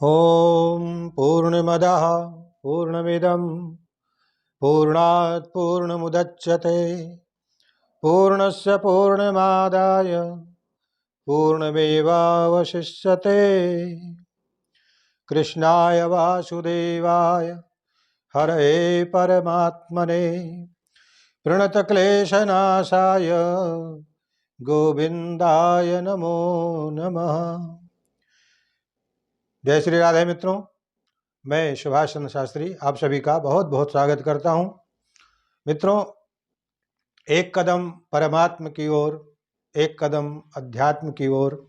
ओम पूर्णमदः पूर्णमिदं पूर्णात् पूर्णमुदच्यते पूर्णस्य पूर्णमादाय पूर्णमेवावशिष्यते। कृष्णाय वासुदेवाय हरये परमात्मने प्रणतक्लेशनाशाय गोविंदाय नमो नमः। जय श्री राधे मित्रों, मैं सुभाष चंद्र शास्त्री आप सभी का बहुत बहुत स्वागत करता हूं। मित्रों, एक कदम परमात्म की ओर, एक कदम अध्यात्म की ओर,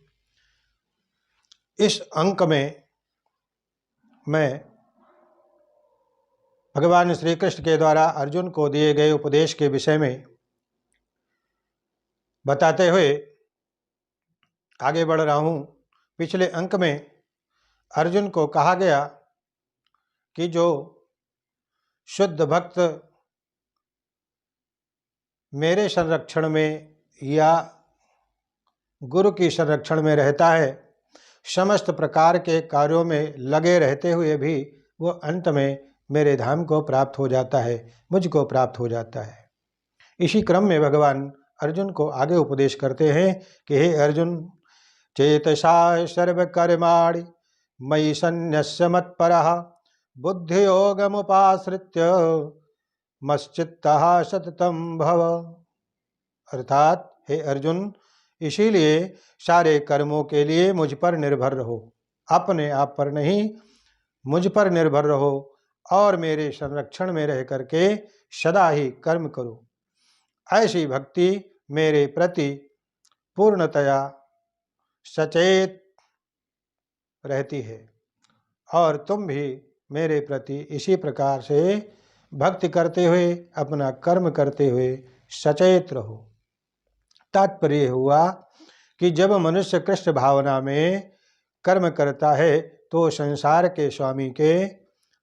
इस अंक में मैं भगवान श्री कृष्ण के द्वारा अर्जुन को दिए गए उपदेश के विषय में बताते हुए आगे बढ़ रहा हूं। पिछले अंक में अर्जुन को कहा गया कि जो शुद्ध भक्त मेरे संरक्षण में या गुरु की संरक्षण में रहता है, समस्त प्रकार के कार्यों में लगे रहते हुए भी वो अंत में मेरे धाम को प्राप्त हो जाता है, मुझको प्राप्त हो जाता है। इसी क्रम में भगवान अर्जुन को आगे उपदेश करते हैं कि हे अर्जुन, चेतसा सर्वकर्माणि मयि सन्न्यस्य मत्परः बुद्धियोगमुपाश्रित्य मच्चित्तः सततं भव। अर्थात हे अर्जुन, इसीलिए सारे कर्मों के लिए मुझ पर निर्भर रहो, अपने आप पर नहीं, मुझ पर निर्भर रहो और मेरे संरक्षण में रह करके सदा ही कर्म करो। ऐसी भक्ति मेरे प्रति पूर्णतया सचेत रहती है और तुम भी मेरे प्रति इसी प्रकार से भक्ति करते हुए, अपना कर्म करते हुए सचेत रहो। तात्पर्य हुआ कि जब मनुष्य कृष्ण भावना में कर्म करता है तो संसार के स्वामी के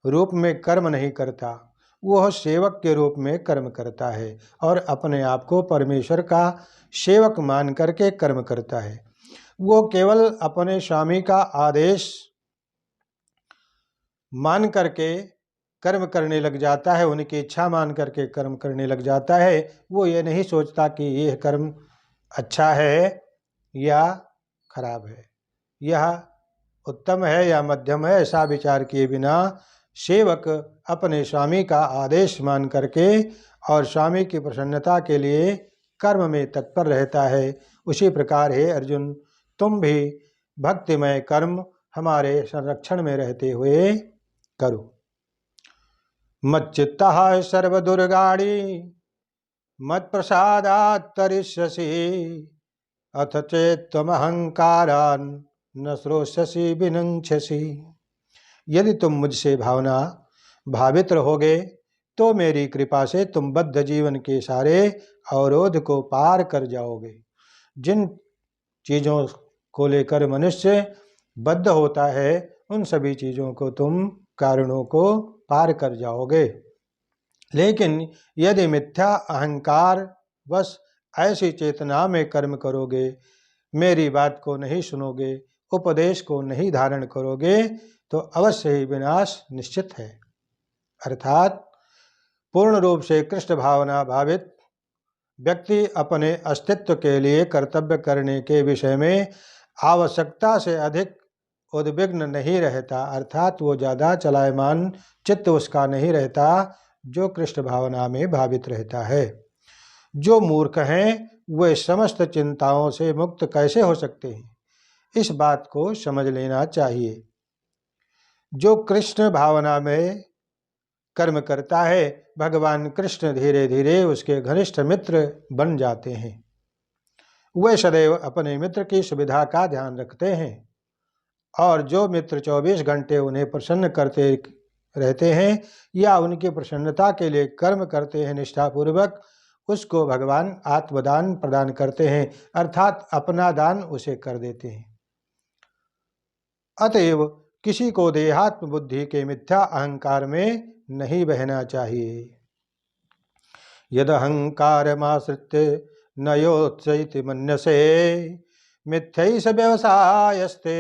रूप में कर्म नहीं करता, वह सेवक के रूप में कर्म करता है और अपने आप को परमेश्वर का सेवक मान करके कर्म करता है। वो केवल अपने स्वामी का आदेश मान करके कर्म करने लग जाता है, उनकी इच्छा मान करके कर्म करने लग जाता है। वो ये नहीं सोचता कि यह कर्म अच्छा है या खराब है, यह उत्तम है या मध्यम है, ऐसा विचार किए बिना सेवक अपने स्वामी का आदेश मान करके और स्वामी की प्रसन्नता के लिए कर्म में तत्पर रहता है। उसी प्रकार है अर्जुन, तुम भी भक्तिमय कर्म हमारे संरक्षण में रहते हुए करो। मच्चित्तः सर्वदुर्गाणि मत्प्रसादात् तरिष्यसि अथ चेत्त्वमहंकारान् न श्रोष्यसि विनङ्क्ष्यसि। यदि तुम मुझसे भावित रहोगे तो मेरी कृपा से तुम बद्ध जीवन के सारे अवरोध को पार कर जाओगे। जिन चीज़ों को लेकर मनुष्य बद्ध होता है, उन सभी चीज़ों को तुम, कारणों को पार कर जाओगे। लेकिन यदि मिथ्या अहंकार बस ऐसी चेतना में कर्म करोगे, मेरी बात को नहीं सुनोगे, उपदेश को नहीं धारण करोगे, तो अवश्य ही विनाश निश्चित है। अर्थात पूर्ण रूप से कृष्ण भावना भावित व्यक्ति अपने अस्तित्व के लिए कर्तव्य करने के विषय में आवश्यकता से अधिक उद्विग्न नहीं रहता, अर्थात वो ज़्यादा चलायमान चित्त उसका नहीं रहता जो कृष्ण भावना में भावित रहता है। जो मूर्ख हैं वे समस्त चिंताओं से मुक्त कैसे हो सकते हैं, इस बात को समझ लेना चाहिए। जो कृष्ण भावना में कर्म करता है, भगवान कृष्ण धीरे धीरे उसके घनिष्ठ मित्र बन जाते हैं। वे सदैव अपने मित्र की सुविधा का ध्यान रखते हैं और जो मित्र 24 घंटे उन्हें प्रसन्न करते रहते हैं या उनकी प्रसन्नता के लिए कर्म करते हैं निष्ठापूर्वक, उसको भगवान आत्मदान प्रदान करते हैं, अर्थात अपना दान उसे कर देते हैं। अतएव किसी को देहात्म बुद्धि के मिथ्या अहंकार में नहीं बहना चाहिए। यद अहंकारमाश्रित्य न योत्सयति मन्यसे मिथ्यैष व्यवसायस्ते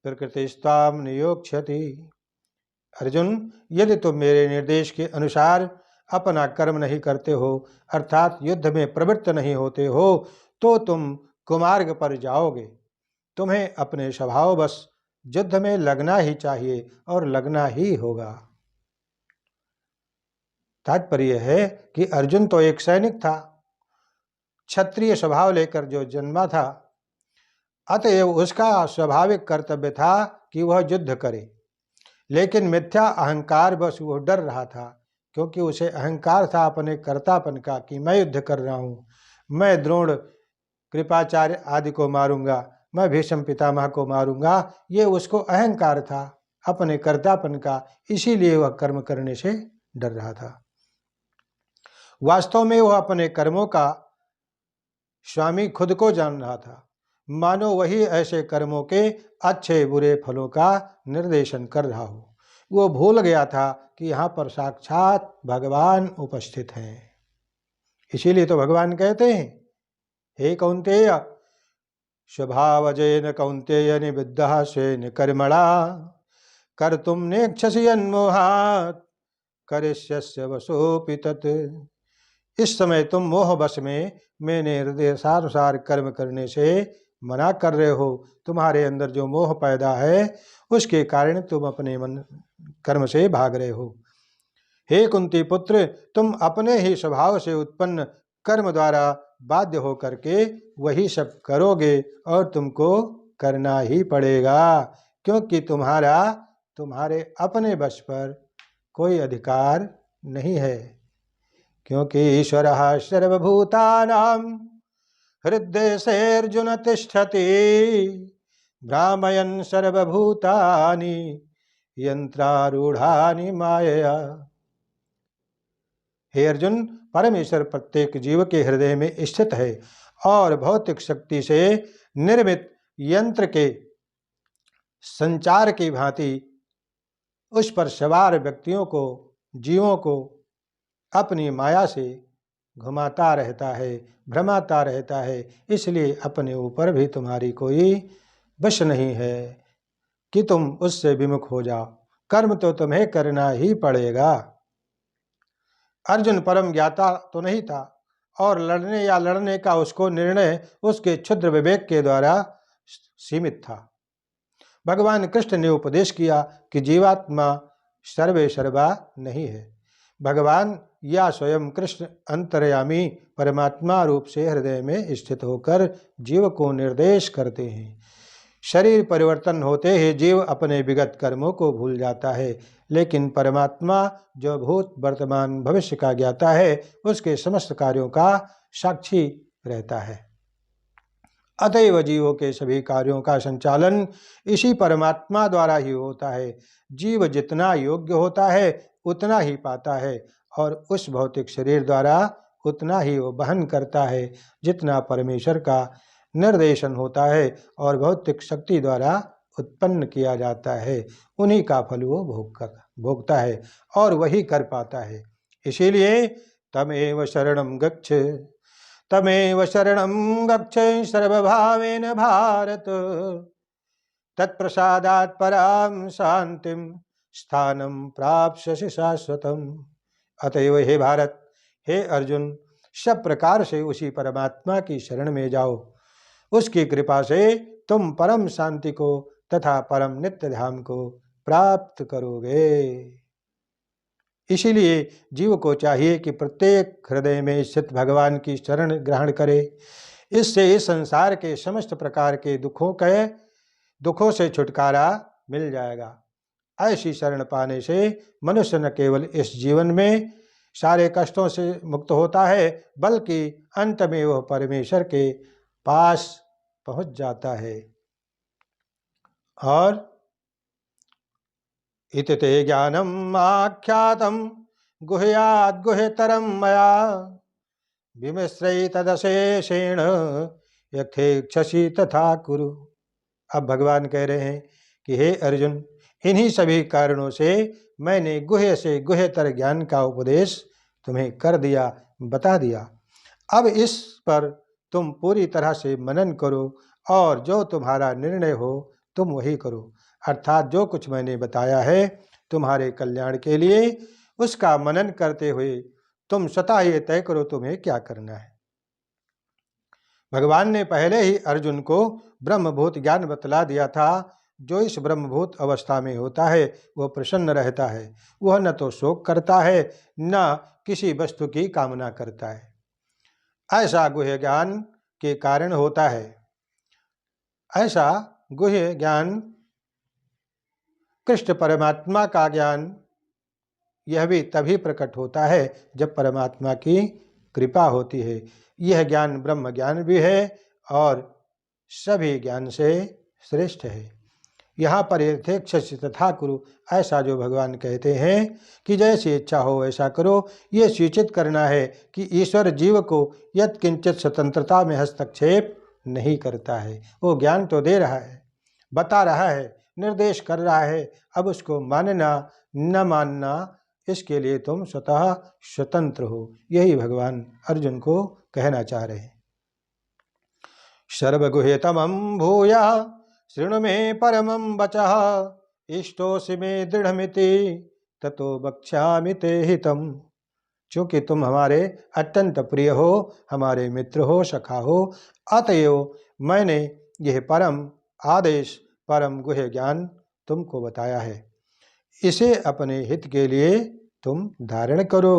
प्रकृतिस्ताम नियोक्ष्यति। अर्जुन, यदि तुम मेरे निर्देश के अनुसार अपना कर्म नहीं करते हो, अर्थात युद्ध में प्रवृत्त नहीं होते हो, तो तुम कुमार्ग पर जाओगे। तुम्हें अपने स्वभाववश युद्ध में लगना ही चाहिए और लगना ही होगा। तात्पर्य है कि अर्जुन तो एक सैनिक था, क्षत्रिय स्वभाव लेकर जो जन्मा था, अतएव उसका स्वाभाविक कर्तव्य था कि वह युद्ध करे। लेकिन मिथ्या अहंकार बस वो डर रहा था, क्योंकि उसे अहंकार था अपने कर्तापन का कि मैं युद्ध कर रहा हूँ, मैं द्रोण, कृपाचार्य आदि को मारूंगा, मैं भीष्म पितामह को मारूंगा। ये उसको अहंकार था अपने कर्तापन का, इसीलिए वह कर्म करने से डर रहा था। वास्तव में वह अपने कर्मों का स्वामी खुद को जान रहा था, मानो वही ऐसे कर्मों के अच्छे बुरे फलों का निर्देशन कर रहा हो। वो भूल गया था कि यहाँ पर साक्षात भगवान उपस्थित हैं। इसीलिए तो भगवान कहते हैं, हे कौन्तेय स्वभावजेन कौन्तेय निबद्धः स्वेन कर्मणा कर्तुं नेच्छसि यन्मोहात् करिष्यस्य वशोऽपि तत्। इस समय तुम मोह वश में मैंने निर्देशानुसार कर्म करने से मना कर रहे हो। तुम्हारे अंदर जो मोह पैदा है उसके कारण तुम अपने मन कर्म से भाग रहे हो। हे कुंती पुत्र, तुम अपने ही स्वभाव से उत्पन्न कर्म द्वारा बाध्य होकर के वही सब करोगे और तुमको करना ही पड़ेगा, क्योंकि तुम्हारे अपने वश पर कोई अधिकार नहीं है। क्योंकि ईश्वरः सर्वभूतानां हृद्देशेऽर्जुन तिष्ठति भ्रामयन् सर्वभूतानि यंत्रारूढ़ानि मायया। हे अर्जुन, परमेश्वर प्रत्येक जीव के हृदय में स्थित है और भौतिक शक्ति से निर्मित यंत्र के संचार की भांति उस पर सवार व्यक्तियों को, जीवों को अपनी माया से घुमाता रहता है, भ्रमाता रहता है। इसलिए अपने ऊपर भी तुम्हारी कोई वश नहीं है कि तुम उससे विमुख हो जाओ। कर्म तो तुम्हें करना ही पड़ेगा। अर्जुन परम ज्ञाता तो नहीं था और लड़ने का उसको निर्णय उसके क्षुद्र विवेक के द्वारा सीमित था। भगवान कृष्ण ने उपदेश किया कि जीवात्मा सर्वे सर्वा नहीं है। भगवान या स्वयं कृष्ण अंतर्यामी परमात्मा रूप से हृदय में स्थित होकर जीव को निर्देश करते हैं। शरीर परिवर्तन होते ही जीव अपने विगत कर्मों को भूल जाता है, लेकिन परमात्मा जो भूत वर्तमान भविष्य का ज्ञाता है उसके समस्त कार्यों का साक्षी रहता है। अतएव जीवों के सभी कार्यों का संचालन इसी परमात्मा द्वारा ही होता है। जीव जितना योग्य होता है उतना ही पाता है और उस भौतिक शरीर द्वारा उतना ही वो वहन करता है जितना परमेश्वर का निर्देशन होता है और भौतिक शक्ति द्वारा उत्पन्न किया जाता है। उन्हीं का फल वो भोगता है और वही कर पाता है। इसीलिए तमेव शरणं गच्छ, तमेव शरणं गच्छ सर्वभावेन भारत, तत्प्रसादात् परां शांतिं स्थानं प्राप्स्यसि शाश्वतम्। अतएव हे भारत, हे अर्जुन, सब प्रकार से उसी परमात्मा की शरण में जाओ। उसकी कृपा से तुम परम शांति को तथा परम नित्य धाम को प्राप्त करोगे। इसीलिए जीव को चाहिए कि प्रत्येक हृदय में स्थित भगवान की शरण ग्रहण करे। इससे इस संसार के समस्त प्रकार के दुखों से छुटकारा मिल जाएगा। ऐसी शरण पाने से मनुष्य न केवल इस जीवन में सारे कष्टों से मुक्त होता है, बल्कि अंत में वह परमेश्वर के पास पहुंच जाता है। और इति ते ज्ञानम् आख्यातं गुह्याद् गुह्यतरं मया विमिश्रैतदशेषेण यथेच्छसि तथा कुरु। अब भगवान कह रहे हैं कि हे अर्जुन, इन्हीं सभी कारणों से मैंने गुह्य से गुह्यतर ज्ञान का उपदेश तुम्हें कर दिया, बता दिया। अब इस पर तुम पूरी तरह से मनन करो और जो तुम्हारा निर्णय हो तुम वही करो। अर्थात जो कुछ मैंने बताया है तुम्हारे कल्याण के लिए, उसका मनन करते हुए तुम स्वतः ये तय करो तुम्हें क्या करना है। भगवान ने पहले ही अर्जुन को ब्रह्मभूत ज्ञान बतला दिया था। जो इस ब्रह्मभूत अवस्था में होता है वह प्रसन्न रहता है। वह न तो शोक करता है न किसी वस्तु की कामना करता है। ऐसा गुह्य ज्ञान के कारण होता है। ऐसा गुह्य ज्ञान कृष्ण परमात्मा का ज्ञान यह भी तभी प्रकट होता है जब परमात्मा की कृपा होती है। यह ज्ञान ब्रह्म ज्ञान भी है और सभी ज्ञान से श्रेष्ठ है। यहाँ पर यथेच्छसि तथा कुरु, ऐसा जो भगवान कहते हैं कि जैसी इच्छा हो ऐसा करो, ये सूचित करना है कि ईश्वर जीव को यत् किंचित स्वतंत्रता में हस्तक्षेप नहीं करता है। वो ज्ञान तो दे रहा है, बता रहा है, निर्देश कर रहा है। अब उसको मानना न मानना, इसके लिए तुम स्वतः स्वतंत्र हो। यही भगवान अर्जुन को कहना चाह रहे हैं। सर्वगुह्यतमं भूयः शृणु मे परमं वचः, इष्टोऽसि मे दृढ़मिति ततो वक्ष्यामि ते हितम्। चूँकि तुम हमारे अत्यंत प्रिय हो, हमारे मित्र हो, सखा हो, अतएव मैंने यह परम आदेश, परम गुह्य ज्ञान तुमको बताया है। इसे अपने हित के लिए तुम धारण करो।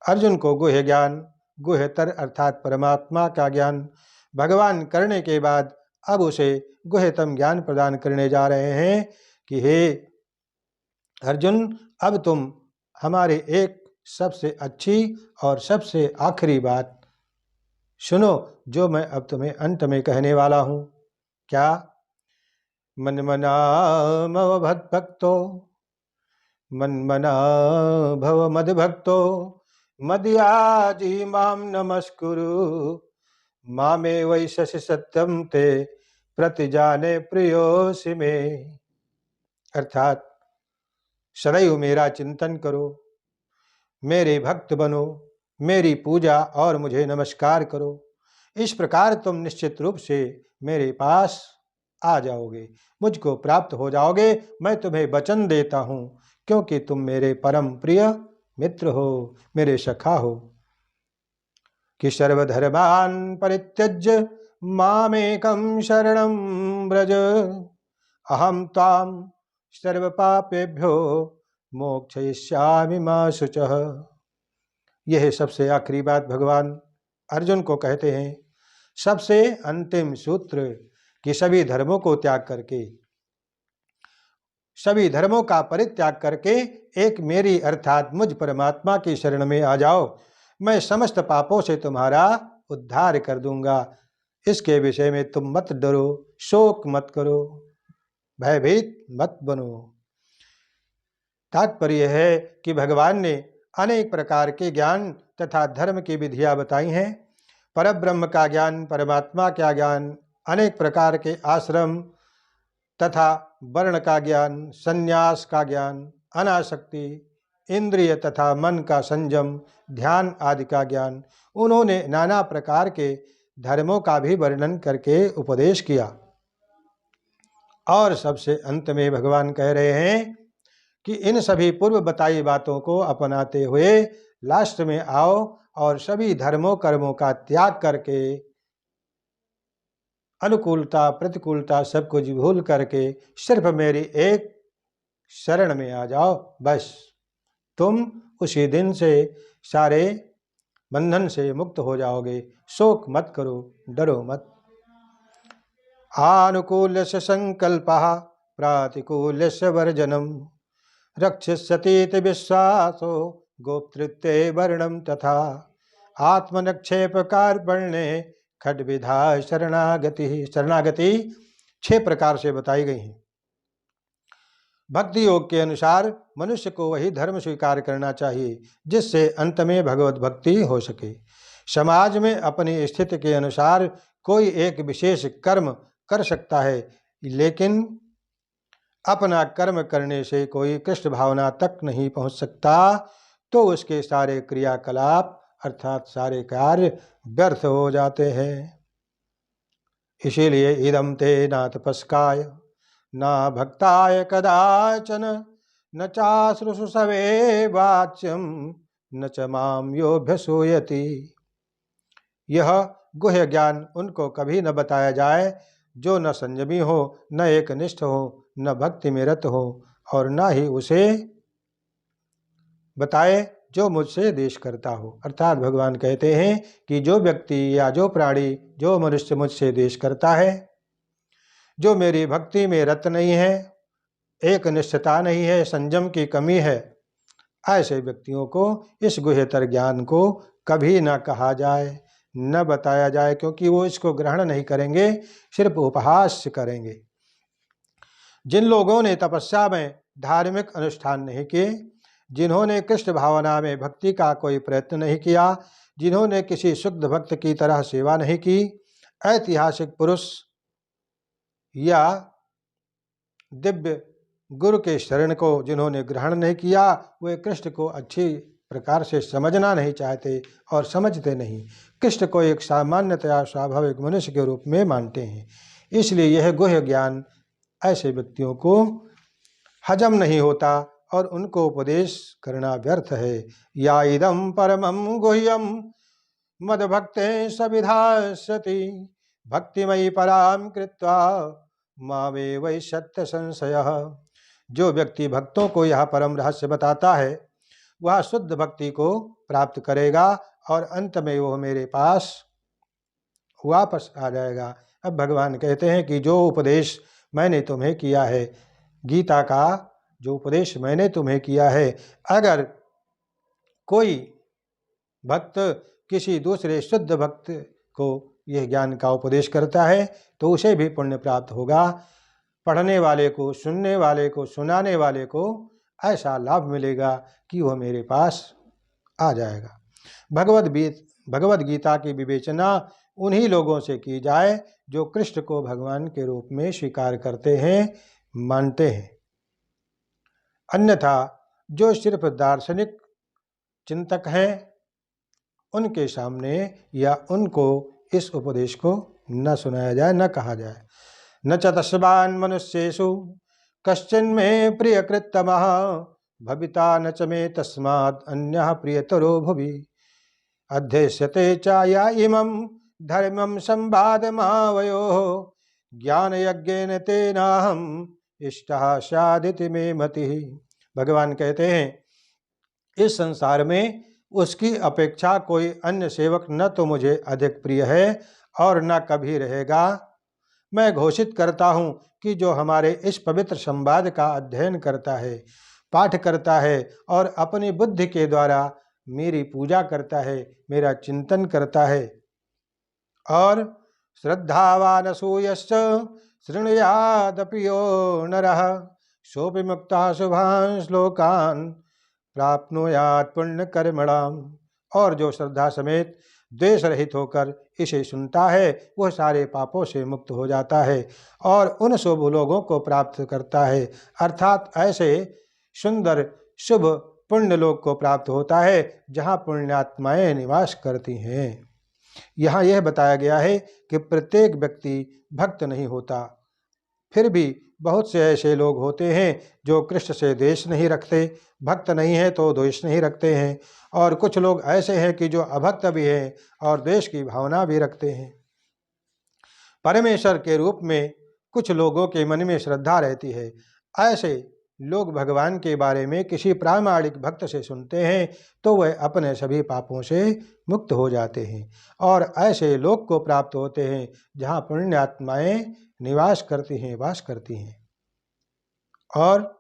अर्जुन को गुह्य ज्ञान, गुह्यतर अर्थात परमात्मा का ज्ञान भगवान करने के बाद अब उसे गुह्यतम ज्ञान प्रदान करने जा रहे हैं कि हे अर्जुन, अब तुम हमारे एक सबसे अच्छी और सबसे आखिरी बात सुनो, जो मैं अब तुम्हें अंत में कहने वाला हूँ। क्या? मन्मना भव मद्भक्तो, मन्मना भव मद्भक्तो, मद्याजी मां नमस्कुरु, मामे वैशसि सत्यम ते प्रतिजाने प्रियोसि मे। अर्थात सदैव मेरा चिंतन करो, मेरे भक्त बनो, मेरी पूजा और मुझे नमस्कार करो। इस प्रकार तुम निश्चित रूप से मेरे पास आ जाओगे, मुझको प्राप्त हो जाओगे। मैं तुम्हें वचन देता हूँ, क्योंकि तुम मेरे परम प्रिय मित्र हो, मेरे सखा हो। कि सर्वधर्मान् परित्यज्य मामेकं शरणं व्रज, अहं त्वां सर्वपापेभ्यो मोक्षयिष्यामि मा शुचः। यह सबसे आखिरी बात भगवान अर्जुन को कहते हैं, सबसे अंतिम सूत्र कि सभी धर्मों को त्याग करके, सभी धर्मों का परित्याग करके एक मेरी अर्थात मुझ परमात्मा की शरण में आ जाओ। मैं समस्त पापों से तुम्हारा उद्धार कर दूंगा। इसके विषय में तुम मत डरो, शोक मत करो, भयभीत मत बनो। तात्पर्य है कि भगवान ने अनेक प्रकार के ज्ञान तथा धर्म की विधियां बताई हैं। परब्रह्म का ज्ञान, परमात्मा का ज्ञान, अनेक प्रकार के आश्रम तथा वर्ण का ज्ञान, संन्यास का ज्ञान, अनासक्ति, इंद्रिय तथा मन का संयम, ध्यान आदि का ज्ञान, उन्होंने नाना प्रकार के धर्मों का भी वर्णन करके उपदेश किया। और सबसे अंत में भगवान कह रहे हैं कि इन सभी पूर्व बताई बातों को अपनाते हुए लास्ट में आओ और सभी धर्मों कर्मों का त्याग करके, अनुकूलता प्रतिकूलता सब कुछ भूल करके सिर्फ मेरी एक शरण में आ जाओ। बस तुम उसी दिन से सारे बंधन से मुक्त हो जाओगे। शोक मत करो, डरो मत। आनुकूल्यस्य संकल्पः प्रातिकूल्यस्य वर्जनम्, रक्षिष्यतीति विश्वासो गोप्तृत्वे वर्णम तथा, आत्मनिक्षेप कार्पण्ये खड्विधा शरणागति। शरणागति 6 प्रकार से बताई गई हैं। भक्ति योग के अनुसार मनुष्य को वही धर्म स्वीकार करना चाहिए जिससे अंत में भगवत भक्ति हो सके। समाज में अपनी स्थिति के अनुसार कोई एक विशेष कर्म कर सकता है, लेकिन अपना कर्म करने से कोई कृष्ण भावना तक नहीं पहुंच सकता, तो उसके सारे क्रियाकलाप अर्थात सारे कार्य व्यर्थ हो जाते हैं। इसीलिए इदं ते न तपस्काय न भक्ताय कदाचन न चाश्रुषु सवे वाच्यम न च माम योऽभ्यसूयति। यह गुह्य ज्ञान उनको कभी न बताया जाए जो न संयमी हो, न एकनिष्ठ हो, न भक्ति में रत हो, और न ही उसे बताए जो मुझसे देश करता हो। अर्थात भगवान कहते हैं कि जो व्यक्ति या जो प्राणी, जो मनुष्य मुझसे देश करता है, जो मेरी भक्ति में रत नहीं है, एक निष्ठता नहीं है, संयम की कमी है, ऐसे व्यक्तियों को इस गुह्यतर ज्ञान को कभी न कहा जाए, न बताया जाए, क्योंकि वो इसको ग्रहण नहीं करेंगे, सिर्फ उपहास करेंगे। जिन लोगों ने तपस्या में धार्मिक अनुष्ठान नहीं किए, जिन्होंने कृष्ण भावना में भक्ति का कोई प्रयत्न नहीं किया, जिन्होंने किसी शुद्ध भक्त की तरह सेवा नहीं की, ऐतिहासिक पुरुष या दिव्य गुरु के शरण को जिन्होंने ग्रहण नहीं किया, वे कृष्ण को अच्छी प्रकार से समझना नहीं चाहते और समझते नहीं। कृष्ण को एक सामान्यतया स्वाभाविक मनुष्य के रूप में मानते हैं। इसलिए यह गुह्य ज्ञान ऐसे व्यक्तियों को हजम नहीं होता और उनको उपदेश करना व्यर्थ है। या इदम परमं गुह्यम मद्भक्ते सविधास्यति भक्तिमयी पराम कृत्वा मामे वै सत्य संशयः। जो व्यक्ति भक्तों को यह परम रहस्य बताता है, वह शुद्ध भक्ति को प्राप्त करेगा और अंत में वह मेरे पास वापस आ जाएगा। अब भगवान कहते हैं कि जो उपदेश मैंने तुम्हें किया है, गीता का जो उपदेश मैंने तुम्हें किया है, अगर कोई भक्त किसी दूसरे शुद्ध भक्त को यह ज्ञान का उपदेश करता है तो उसे भी पुण्य प्राप्त होगा। पढ़ने वाले को, सुनने वाले को, सुनाने वाले को ऐसा लाभ मिलेगा कि वह मेरे पास आ जाएगा। भगवद गीता की विवेचना उन्हीं लोगों से की जाए जो कृष्ण को भगवान के रूप में स्वीकार करते हैं, मानते हैं। अन्यथा जो सिर्फ दार्शनिक चिंतक हैं, उनके सामने या उनको इस उपदेश को न सुनाया जाए, न कहा जाए। न च तस्मान् मनुष्येषु कश्चिन्मे प्रियकृत्तमः भविता न च मे तस्मात् अन्यः प्रियतरो भुवि अध्यस्यते चाया इमं धर्मं संवादमावयोः ज्ञानयज्ञेन तेनाहं इष्टः स्यादिति मे मतिः। भगवान कहते हैं, इस संसार में उसकी अपेक्षा कोई अन्य सेवक न तो मुझे अधिक प्रिय है और न कभी रहेगा। मैं घोषित करता हूँ कि जो हमारे इस पवित्र संवाद का अध्ययन करता है, पाठ करता है और अपनी बुद्धि के द्वारा मेरी पूजा करता है, मेरा चिंतन करता है, और श्रद्धावान असूयश्च शृणुयादपि यो नरः सोऽपि मुक्तः शुभान् श्लोकान् प्राप्नुयात् पुण्य कर्मणाम्। और जो श्रद्धा समेत द्वेष रहित होकर इसे सुनता है, वह सारे पापों से मुक्त हो जाता है और उन शुभ लोगों को प्राप्त करता है, अर्थात ऐसे सुंदर शुभ पुण्य लोक को प्राप्त होता है जहाँ पुण्यात्माएं निवास करती हैं। यहाँ यह बताया गया है कि प्रत्येक व्यक्ति भक्त नहीं होता, फिर भी बहुत से ऐसे लोग होते हैं जो कृष्ण से द्वेष नहीं रखते, भक्त नहीं है तो द्वेष नहीं रखते हैं, और कुछ लोग ऐसे हैं कि जो अभक्त भी हैं और द्वेष की भावना भी रखते हैं। परमेश्वर के रूप में कुछ लोगों के मन में श्रद्धा रहती है। ऐसे लोग भगवान के बारे में किसी प्रामाणिक भक्त से सुनते हैं तो वह अपने सभी पापों से मुक्त हो जाते हैं और ऐसे लोक को प्राप्त होते हैं जहाँ पुण्यात्माएं निवास करती हैं, वास करती हैं। और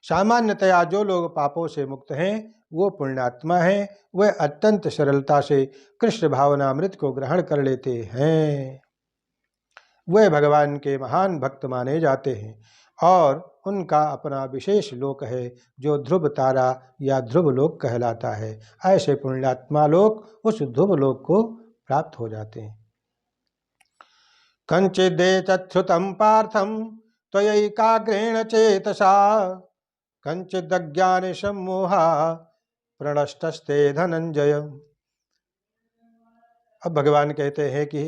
सामान्यतया जो लोग पापों से मुक्त हैं वो पुण्यात्मा हैं, वे अत्यंत सरलता से कृष्ण भावनामृत को ग्रहण कर लेते हैं। वे भगवान के महान भक्त माने जाते हैं और उनका अपना विशेष लोक है जो ध्रुव तारा या ध्रुव लोक कहलाता है। ऐसे पुण्यात्मा लोग उस ध्रुव लोक को प्राप्त हो जाते हैं। कंचिदेतच्छ्रुतं पार्थं त्वयैकाग्रेण चेतसा कंचिदज्ञान सम्मोहा प्रणष्टस्ते धनंजय। अब भगवान कहते हैं कि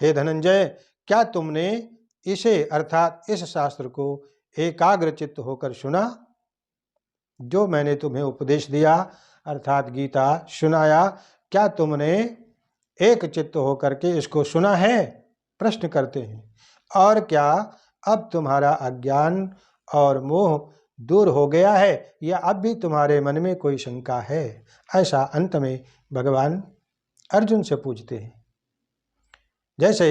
हे धनंजय, क्या तुमने इसे अर्थात इस शास्त्र को एकाग्रचित्त होकर सुना? जो मैंने तुम्हें उपदेश दिया अर्थात गीता सुनाया, क्या तुमने एक चित्त होकर के इसको सुना है? प्रश्न करते हैं। और क्या अब तुम्हारा अज्ञान और मोह दूर हो गया है या अब भी तुम्हारे मन में कोई शंका है? ऐसा अंत में भगवान अर्जुन से पूछते हैं। जैसे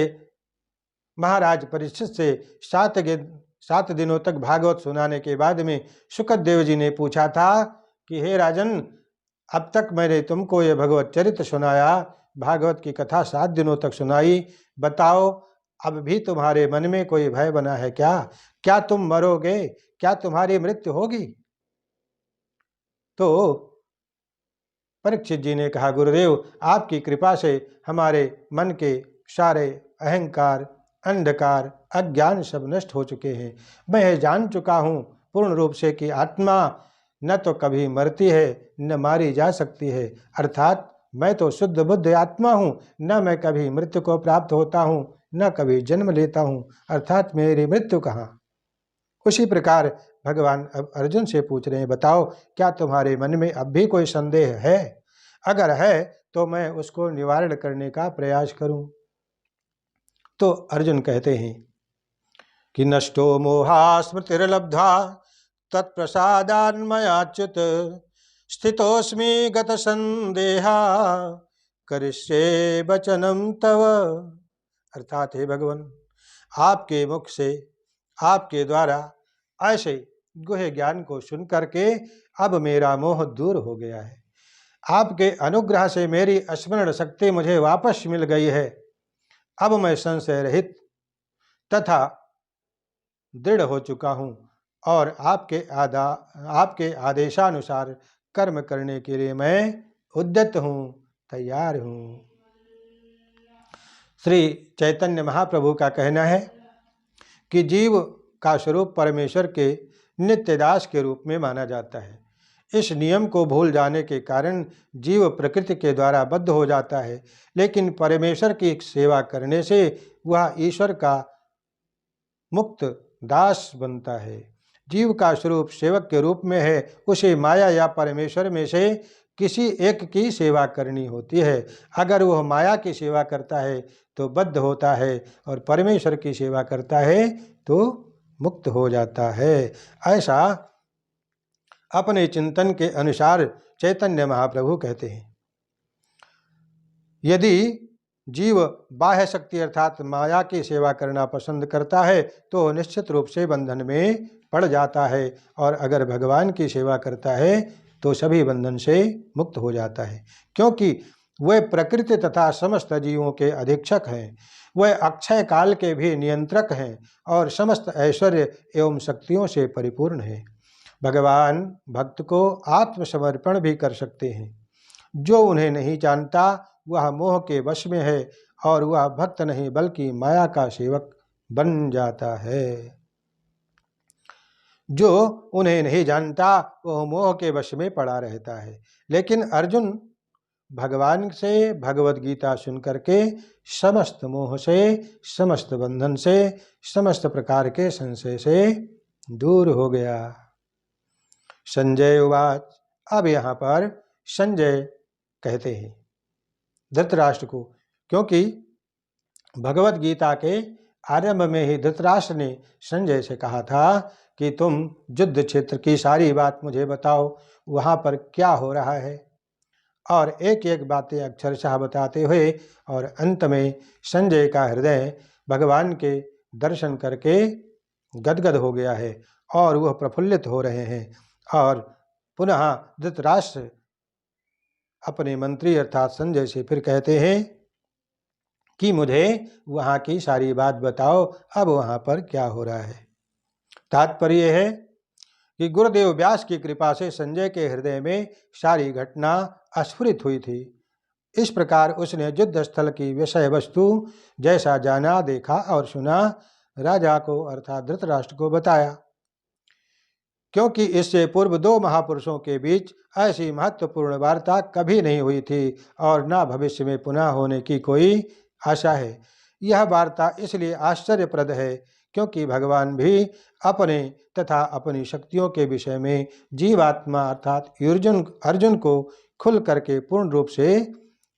महाराज परीक्षित से 7 दिनों तक भागवत सुनाने के बाद में शुकदेव जी ने पूछा था कि हे राजन, अब तक मैंने तुमको ये भगवत चरित्र सुनाया, भागवत की कथा 7 दिनों तक सुनाई, बताओ अब भी तुम्हारे मन में कोई भय बना है क्या? क्या तुम मरोगे? क्या तुम्हारी मृत्यु होगी? तो परीक्षित जी ने कहा, गुरुदेव आपकी कृपा से हमारे मन के सारे अहंकार, अंधकार, अज्ञान सब नष्ट हो चुके हैं। मैं यह जान चुका हूँ पूर्ण रूप से कि आत्मा न तो कभी मरती है न मारी जा सकती है, अर्थात मैं तो शुद्ध बुद्ध आत्मा हूँ, न मैं कभी मृत्यु को प्राप्त होता हूँ न कभी जन्म लेता हूँ, अर्थात मेरी मृत्यु कहाँ। उसी प्रकार भगवान अब अर्जुन से पूछ रहे हैं, बताओ क्या तुम्हारे मन में अब भी कोई संदेह है? अगर है तो मैं उसको निवारण करने का प्रयास करूं। तो अर्जुन कहते हैं कि नष्टो मोहा स्मृतिर्लब्धा तत्प्रसादान्मयाच्युत स्थितोस्मि गत संदेहा करिष्ये वचनम तव। अर्थात हे भगवान, आपके मुख से आपके द्वारा ऐसे गुह्य ज्ञान को सुन करके अब मेरा मोह दूर हो गया है। आपके अनुग्रह से मेरी स्मरण शक्ति मुझे वापस मिल गई है। अब मैं संशय रहित तथा दृढ़ हो चुका हूँ और आपके आदेशानुसार कर्म करने के लिए मैं उद्यत हूँ, तैयार हूँ। श्री चैतन्य महाप्रभु का कहना है कि जीव का स्वरूप परमेश्वर के नित्यदास के रूप में माना जाता है। इस नियम को भूल जाने के कारण जीव प्रकृति के द्वारा बद्ध हो जाता है, लेकिन परमेश्वर की सेवा करने से वह ईश्वर का मुक्त दास बनता है। जीव का स्वरूप सेवक के रूप में है, उसे माया या परमेश्वर में से किसी एक की सेवा करनी होती है। अगर वह माया की सेवा करता है तो बद्ध होता है और परमेश्वर की सेवा करता है तो मुक्त हो जाता है। ऐसा अपने चिंतन के अनुसार चैतन्य महाप्रभु कहते हैं। यदि जीव बाह्य शक्ति अर्थात माया की सेवा करना पसंद करता है तो निश्चित रूप से बंधन में पड़ जाता है, और अगर भगवान की सेवा करता है तो सभी बंधन से मुक्त हो जाता है, क्योंकि वे प्रकृति तथा समस्त जीवों के अधीक्षक हैं। वे अक्षय काल के भी नियंत्रक हैं और समस्त ऐश्वर्य एवं शक्तियों से परिपूर्ण हैं। भगवान भक्त को आत्मसमर्पण भी कर सकते हैं। जो उन्हें नहीं जानता वह मोह के वश में है और वह भक्त नहीं बल्कि माया का सेवक बन जाता है। जो उन्हें नहीं जानता वह मोह के वश में पड़ा रहता है। लेकिन अर्जुन भगवान से भगवत गीता सुन करके समस्त मोह से, समस्त बंधन से, समस्त प्रकार के संशय से दूर हो गया। संजय उवाच। अब यहाँ पर संजय कहते हैं धृतराष्ट्र को, क्योंकि भगवत गीता के आरंभ में ही धृतराष्ट्र ने संजय से कहा था कि तुम युद्ध क्षेत्र की सारी बात मुझे बताओ, वहाँ पर क्या हो रहा है, और एक एक बातें अक्षरशः बताते हुए, और अंत में संजय का हृदय भगवान के दर्शन करके गदगद हो गया है और वह प्रफुल्लित हो रहे हैं। और पुनः धृतराष्ट्र अपने मंत्री अर्थात संजय से फिर कहते हैं कि मुझे वहाँ की सारी बात बताओ, अब वहाँ पर क्या हो रहा है। तात्पर्य है कि गुरुदेव व्यास की कृपा से संजय के हृदय में सारी घटना स्फुरित हुई थी। इस प्रकार उसने युद्ध स्थल की विषय वस्तु जैसा जाना, देखा और सुना राजा को अर्थात धृतराष्ट्र को बताया, क्योंकि इससे पूर्व दो महापुरुषों के बीच ऐसी महत्वपूर्ण वार्ता कभी नहीं हुई थी और न भविष्य में पुनः होने की कोई आशा है। यह वार्ता इसलिए आश्चर्यप्रद है क्योंकि भगवान भी अपने तथा अपनी शक्तियों के विषय में जीवात्मा अर्थात अर्जुन को खुल करके पूर्ण रूप से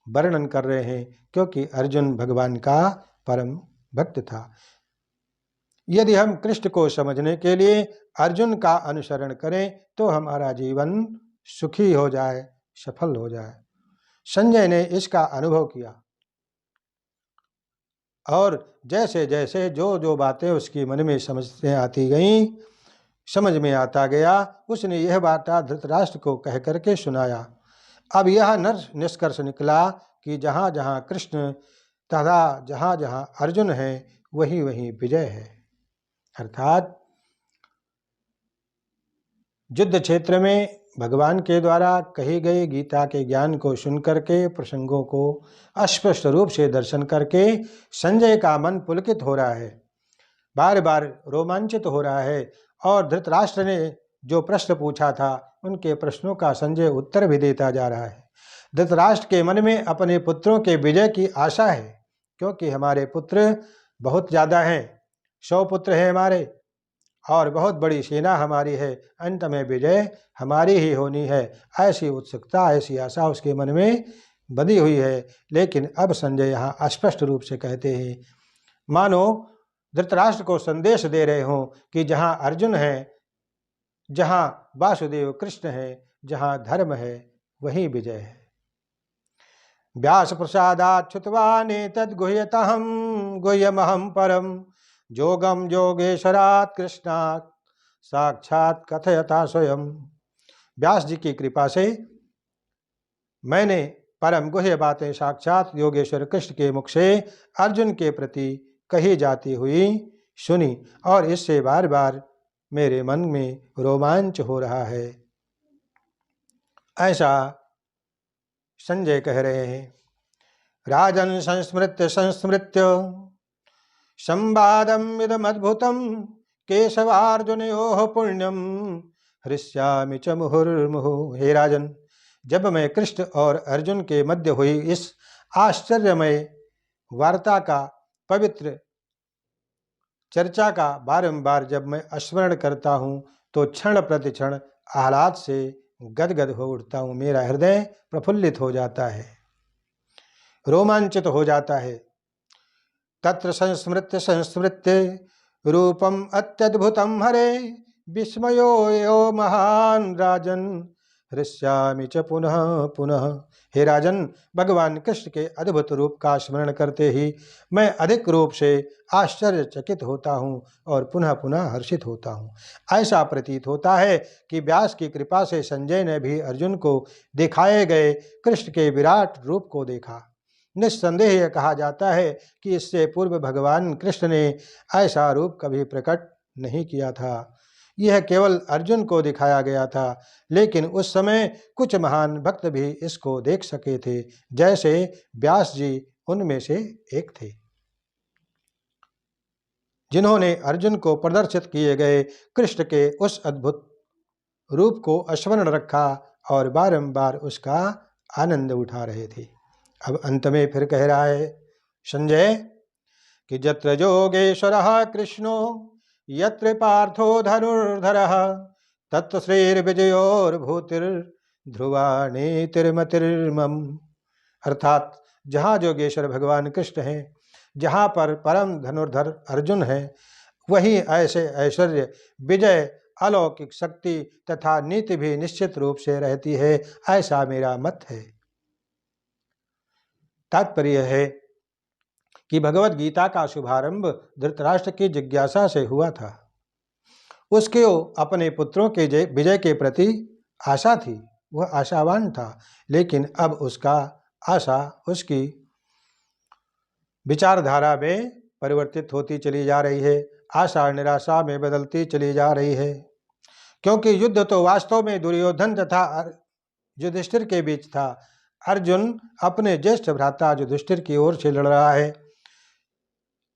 वर्णन कर रहे हैं, क्योंकि अर्जुन भगवान का परम भक्त था। यदि हम कृष्ण को समझने के लिए अर्जुन का अनुसरण करें तो हमारा जीवन सुखी हो जाए, सफल हो जाए। संजय ने इसका अनुभव किया और जैसे जैसे जो जो बातें उसकी मन में समझ में आता गया, उसने यह बात धृतराष्ट्र को कह करके सुनाया। अब यह निष्कर्ष निकला कि जहाँ जहाँ कृष्ण तथा जहाँ जहाँ अर्जुन है वहीं वहीं विजय है। अर्थात युद्ध क्षेत्र में भगवान के द्वारा कही गई गीता के ज्ञान को सुनकर के, प्रसंगों को अस्पष्ट रूप से दर्शन करके संजय का मन पुलकित हो रहा है, बार बार रोमांचित हो रहा है। और धृतराष्ट्र ने जो प्रश्न पूछा था उनके प्रश्नों का संजय उत्तर भी देता जा रहा है। धृतराष्ट्र के मन में अपने पुत्रों के विजय की आशा है, क्योंकि हमारे पुत्र बहुत ज़्यादा हैं, 100 पुत्र हैं हमारे और बहुत बड़ी सेना हमारी है, अंत में विजय हमारी ही होनी है। ऐसी उत्सुकता, ऐसी आशा उसके मन में बंधी हुई है। लेकिन अब संजय यहाँ स्पष्ट रूप से कहते हैं, मानो धृतराष्ट्र को संदेश दे रहे हो कि जहाँ अर्जुन है, जहाँ वासुदेव कृष्ण है, जहाँ धर्म है वहीं विजय है। व्यास प्रसादात् श्रुतवानेतद् गुह्यतहं गुह्यमहं परम जोगम योगेश्वरात् कृष्णात् साक्षात् कथयता स्वयं। व्यास जी की कृपा से मैंने परम गुह्य बातें साक्षात योगेश्वर कृष्ण के मुख से अर्जुन के प्रति कही जाती हुई सुनी और इससे बार बार मेरे मन में रोमांच हो रहा है। ऐसा संजय कह रहे हैं। राजन संस्मृत्य संस्मृत्य संवादम इदमद्भुतम केशवार्जुनयोः पुण्यम हृष्यामि च मुहुर्मुहुः। हे राजन, जब मैं कृष्ण और अर्जुन के मध्य हुई इस आश्चर्यमय वार्ता का, पवित्र चर्चा का बारंबार जब मैं स्मरण करता हूँ तो क्षण प्रतिक्षण आह्लाद से गदगद हो उठता हूँ। मेरा हृदय प्रफुल्लित हो जाता है, रोमांचित हो जाता है। तत्र संस्मृत्य संस्मृत्य रूपम अत्यद्भुतम हरे विस्मयो यो महान राजन हृष्यामि च पुनः पुनः। हे राजन, भगवान कृष्ण के अद्भुत रूप का स्मरण करते ही मैं अधिक रूप से आश्चर्यचकित होता हूँ और पुनः पुनः हर्षित होता हूँ। ऐसा प्रतीत होता है कि व्यास की कृपा से संजय ने भी अर्जुन को दिखाए गए कृष्ण के विराट रूप को देखा। निस्संदेह यह कहा जाता है कि इससे पूर्व भगवान कृष्ण ने ऐसा रूप कभी प्रकट नहीं किया था। यह केवल अर्जुन को दिखाया गया था, लेकिन उस समय कुछ महान भक्त भी इसको देख सके थे, जैसे व्यास जी उनमें से एक थे, जिन्होंने अर्जुन को प्रदर्शित किए गए कृष्ण के उस अद्भुत रूप को स्मरण रखा और बारंबार उसका आनंद उठा रहे थे। अब अंत में फिर कह रहा है संजय कि जत्र योगेश्वरः कृष्णो यत्र पार्थो धनुर्धरः तत्र श्रीर्विजयोर्भूतिर्ध्रुवा नीतिर्मतिर्मम। अर्थात जहाँ योगेश्वर भगवान कृष्ण हैं, जहाँ पर परम धनुर्धर अर्जुन है, वहीं ऐसे ऐश्वर्य, विजय, अलौकिक शक्ति तथा नीति भी निश्चित रूप से रहती है, ऐसा मेरा मत है। तात्पर्य है कि भगवत गीता का शुभारंभ धृतराष्ट्र की जिज्ञासा से हुआ था। उसके अपने पुत्रों के विजय के प्रति आशा थी, वह आशावान था, लेकिन अब उसका आशा उसकी विचारधारा में परिवर्तित होती चली जा रही है, आशा निराशा में बदलती चली जा रही है। क्योंकि युद्ध तो वास्तव में दुर्योधन तथा युधिष्ठिर के बीच था। अर्जुन अपने ज्येष्ठ भ्राता युधिष्ठिर की ओर से लड़ रहा है,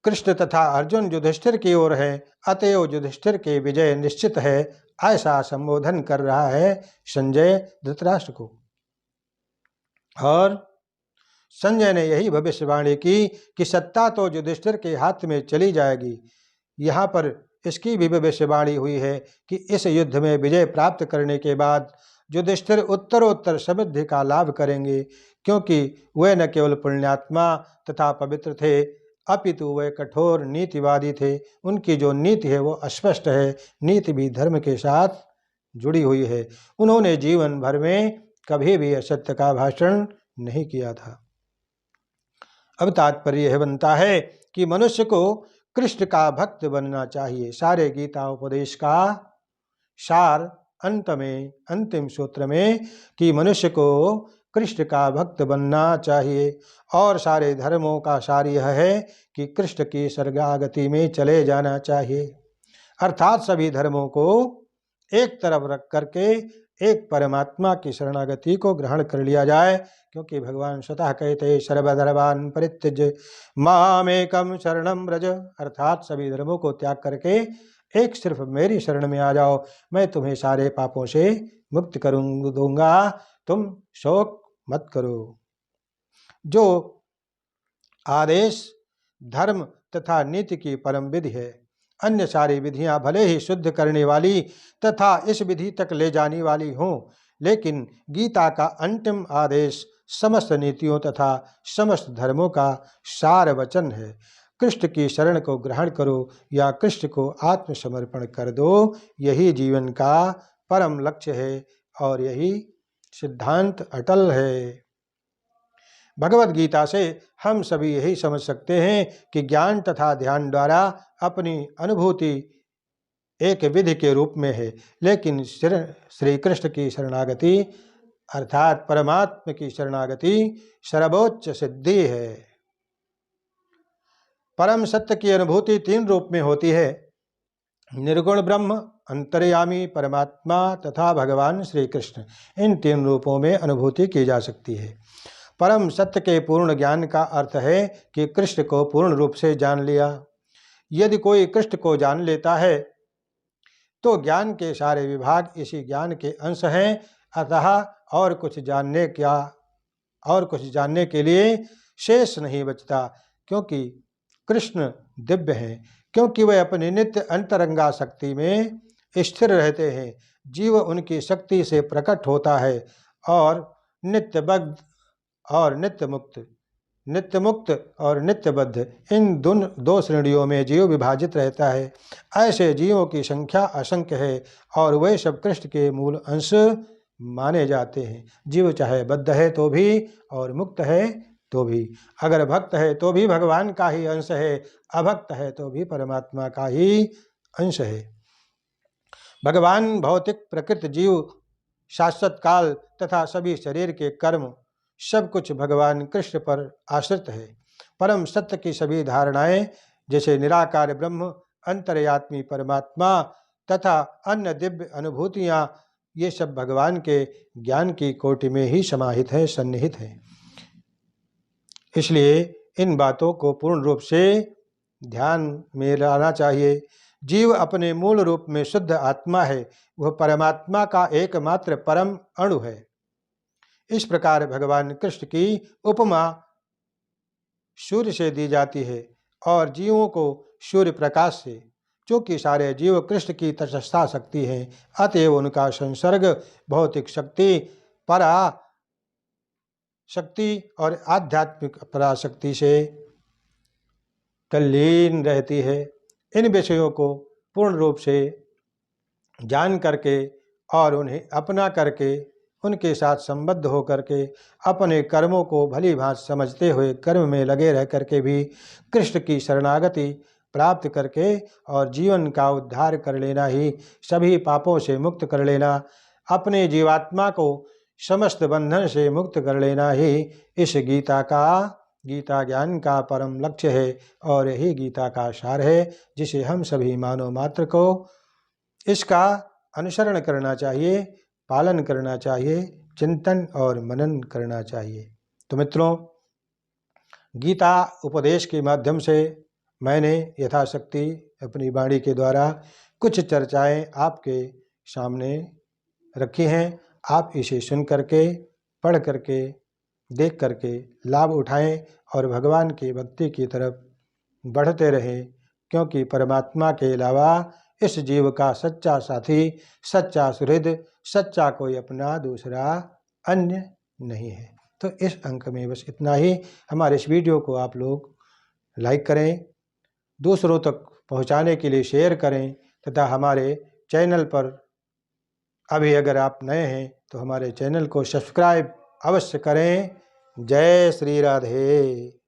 कृष्ण तथा अर्जुन युधिष्ठिर की ओर है, अतएव युधिष्ठिर के विजय निश्चित है, ऐसा संबोधन कर रहा है संजय धृतराष्ट्र को। और संजय ने यही भविष्यवाणी की कि सत्ता तो युधिष्ठिर के हाथ में चली जाएगी, यहाँ पर इसकी भी भविष्यवाणी हुई है कि इस युद्ध में विजय प्राप्त करने के बाद युधिष्ठिर उत्तरोत्तर समृद्धि का लाभ करेंगे, क्योंकि वे न केवल पुण्यात्मा तथा पवित्र थे, अपितु वे कठोर नीतिवादी थे। उनकी जो नीति है वो अस्पष्ट है, नीति भी धर्म के साथ जुड़ी हुई है। उन्होंने जीवन भर में कभी भी असत्य का भाषण नहीं किया था। अब तात्पर्य यह बनता है कि मनुष्य को कृष्ण का भक्त बनना चाहिए। सारे गीता उपदेश का सार अंत में अंतिम सूत्र में कि मनुष्य को कृष्ण का भक्त बनना चाहिए, और सारे धर्मों का सार यह है कि कृष्ण की शरणागति में चले जाना चाहिए। अर्थात सभी धर्मों को एक तरफ रख करके एक परमात्मा की शरणागति को ग्रहण कर लिया जाए, क्योंकि भगवान स्वतः कहते सर्वधर्मान् परित्यज्य मामेकं शरणं व्रज। अर्थात सभी धर्मों को त्याग करके एक सिर्फ मेरी शरण में आ जाओ, मैं तुम्हें सारे पापों से मुक्त दूंगा, तुम शोक मत करो। जो आदेश धर्म तथा नीति की परम विधि है, अन्य सारी विधियां भले ही शुद्ध करने वाली तथा इस विधि तक ले जाने वाली हों, लेकिन गीता का अंतिम आदेश समस्त नीतियों तथा समस्त धर्मों का सार वचन है। कृष्ण की शरण को ग्रहण करो या कृष्ण को आत्मसमर्पण कर दो, यही जीवन का परम लक्ष्य है और यही सिद्धांत अटल है। भगवत गीता से हम सभी यही समझ सकते हैं कि ज्ञान तथा ध्यान द्वारा अपनी अनुभूति एक विधि के रूप में है, लेकिन श्री कृष्ण की शरणागति अर्थात परमात्मा की शरणागति सर्वोच्च सिद्धि है। परम सत्य की अनुभूति तीन रूप में होती है: निर्गुण ब्रह्म, अंतर्यामी परमात्मा तथा भगवान श्री कृष्ण। इन तीन रूपों में अनुभूति की जा सकती है। परम सत्य के पूर्ण ज्ञान का अर्थ है कि कृष्ण को पूर्ण रूप से जान लिया। यदि कोई कृष्ण को जान लेता है तो ज्ञान के सारे विभाग इसी ज्ञान के अंश हैं, अतः और कुछ जानने के लिए शेष नहीं बचता, क्योंकि कृष्ण दिव्य हैं, क्योंकि वे अपनी नित्य अंतरंगा शक्ति में स्थिर रहते हैं। जीव उनकी शक्ति से प्रकट होता है और नित्यबद्ध और नित्यमुक्त, नित्यमुक्त और नित्यबद्ध, इन दो श्रेणियों में जीव विभाजित रहता है। ऐसे जीवों की संख्या असंख्य है और वे सब कृष्ण के मूल अंश माने जाते हैं। जीव चाहे बद्ध है तो भी और मुक्त है तो भी, अगर भक्त है तो भी भगवान का ही अंश है, अभक्त है तो भी परमात्मा का ही अंश है। भगवान, भौतिक प्रकृति, जीव, शाश्वत काल तथा सभी शरीर के कर्म सब कुछ भगवान कृष्ण पर आश्रित है। परम सत्य की सभी धारणाएं जैसे निराकार ब्रह्म, अंतर्यात्मी परमात्मा तथा अन्य दिव्य अनुभूतियां, ये सब भगवान के ज्ञान की कोटि में ही समाहित है, सन्निहित है। इसलिए इन बातों को पूर्ण रूप से ध्यान में लाना चाहिए। जीव अपने मूल रूप में शुद्ध आत्मा है, वह परमात्मा का एकमात्र परम अणु है। इस प्रकार भगवान कृष्ण की उपमा सूर्य से दी जाती है और जीवों को सूर्य प्रकाश से, क्योंकि सारे जीव कृष्ण की तटस्था शक्ति हैं, अतएव उनका संसर्ग भौतिक शक्ति, परा शक्ति और आध्यात्मिक पराशक्ति से तल्लीन रहती है। इन विषयों को पूर्ण रूप से जान करके और उन्हें अपना करके, उनके साथ संबद्ध होकर के अपने कर्मों को भली भांति समझते हुए कर्म में लगे रह करके भी कृष्ण की शरणागति प्राप्त करके और जीवन का उद्धार कर लेना ही, सभी पापों से मुक्त कर लेना, अपने जीवात्मा को समस्त बंधन से मुक्त कर लेना ही इस गीता ज्ञान का परम लक्ष्य है और यही गीता का सार है, जिसे हम सभी मानव मात्र को इसका अनुसरण करना चाहिए, पालन करना चाहिए, चिंतन और मनन करना चाहिए। तो मित्रों, गीता उपदेश के माध्यम से मैंने यथाशक्ति अपनी वाणी के द्वारा कुछ चर्चाएं आपके सामने रखी हैं। आप इसे सुन करके, पढ़ करके, देख करके लाभ उठाएं और भगवान की भक्ति की तरफ बढ़ते रहें, क्योंकि परमात्मा के अलावा इस जीव का सच्चा साथी, सच्चा सुहृद, सच्चा कोई अपना दूसरा अन्य नहीं है। तो इस अंक में बस इतना ही। हमारे इस वीडियो को आप लोग लाइक करें, दूसरों तक पहुंचाने के लिए शेयर करें, तथा हमारे चैनल पर अभी अगर आप नए हैं तो हमारे चैनल को सब्सक्राइब अवश्य करें। जय श्री राधे।